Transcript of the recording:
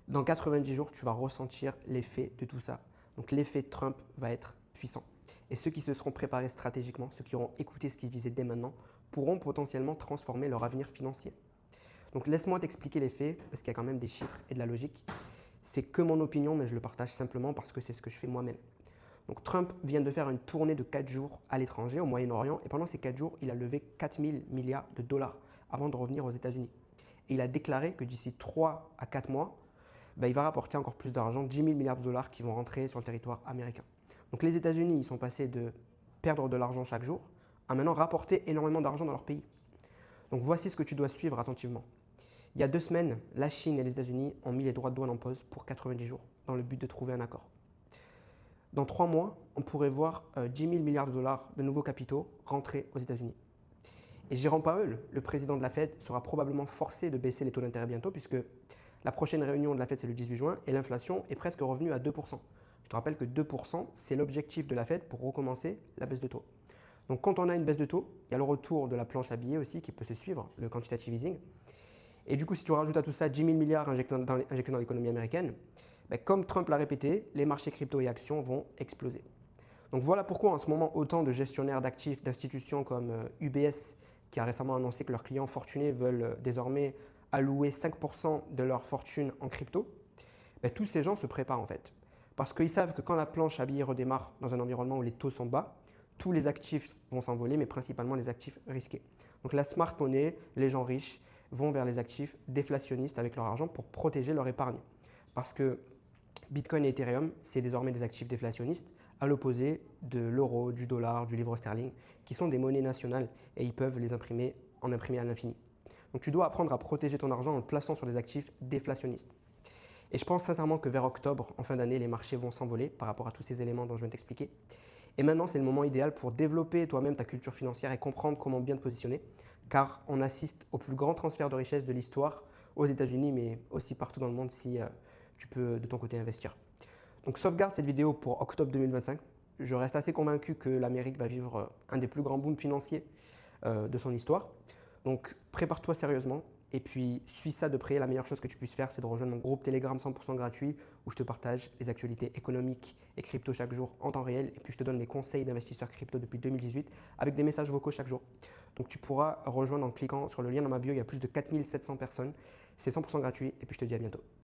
Dans 90 jours, tu vas ressentir l'effet de tout ça. Donc l'effet Trump va être puissant. Et ceux qui se seront préparés stratégiquement, ceux qui auront écouté ce qui se disait dès maintenant, pourront potentiellement transformer leur avenir financier. Donc laisse-moi t'expliquer les faits, parce qu'il y a quand même des chiffres et de la logique. C'est que mon opinion, mais je le partage simplement parce que c'est ce que je fais moi-même. Donc Trump vient de faire une tournée de 4 jours à l'étranger, au Moyen-Orient, et pendant ces 4 jours, il a levé 4 000 milliards de dollars avant de revenir aux États-Unis. Et il a déclaré que d'ici 3 à 4 mois, il va rapporter encore plus d'argent, 10 000 milliards de dollars qui vont rentrer sur le territoire américain. Donc les États-Unis, ils sont passés de perdre de l'argent chaque jour à maintenant rapporter énormément d'argent dans leur pays. Donc voici ce que tu dois suivre attentivement. Il y a 2 semaines, la Chine et les États-Unis ont mis les droits de douane en pause pour 90 jours dans le but de trouver un accord. Dans 3 mois, on pourrait voir 10 000 milliards de dollars de nouveaux capitaux rentrer aux États-Unis. Et Jérôme Powell, le président de la Fed, sera probablement forcé de baisser les taux d'intérêt bientôt puisque la prochaine réunion de la Fed, c'est le 18 juin et l'inflation est presque revenue à 2%. Je te rappelle que 2%, c'est l'objectif de la Fed pour recommencer la baisse de taux. Donc quand on a une baisse de taux, il y a le retour de la planche à billets aussi qui peut se suivre, le quantitative easing. Et du coup, si tu rajoutes à tout ça 10 000 milliards injectés dans l'économie américaine, comme Trump l'a répété, les marchés crypto et actions vont exploser. Donc voilà pourquoi en ce moment, autant de gestionnaires d'actifs, d'institutions comme UBS, qui a récemment annoncé que leurs clients fortunés veulent désormais allouer 5% de leur fortune en crypto, tous ces gens se préparent en fait. Parce qu'ils savent que quand la planche à billets redémarre dans un environnement où les taux sont bas, tous les actifs vont s'envoler, mais principalement les actifs risqués. Donc la smart money, les gens riches vont vers les actifs déflationnistes avec leur argent pour protéger leur épargne. Parce que Bitcoin et Ethereum, c'est désormais des actifs déflationnistes, à l'opposé de l'euro, du dollar, du livre sterling, qui sont des monnaies nationales et ils peuvent en imprimer à l'infini. Donc tu dois apprendre à protéger ton argent en le plaçant sur des actifs déflationnistes. Et je pense sincèrement que vers octobre, en fin d'année, les marchés vont s'envoler par rapport à tous ces éléments dont je viens de t'expliquer. Et maintenant, c'est le moment idéal pour développer toi-même ta culture financière et comprendre comment bien te positionner, car on assiste au plus grand transfert de richesse de l'histoire aux États-Unis, mais aussi partout dans le monde si tu peux de ton côté investir. Donc sauvegarde cette vidéo pour octobre 2025. Je reste assez convaincu que l'Amérique va vivre un des plus grands booms financiers de son histoire. Donc prépare-toi sérieusement et puis suis ça de près. La meilleure chose que tu puisses faire, c'est de rejoindre mon groupe Telegram 100% gratuit où je te partage les actualités économiques et crypto chaque jour en temps réel. Et puis je te donne mes conseils d'investisseurs crypto depuis 2018 avec des messages vocaux chaque jour. Donc tu pourras rejoindre en cliquant sur le lien dans ma bio. Il y a plus de 4700 personnes. C'est 100% gratuit et puis je te dis à bientôt.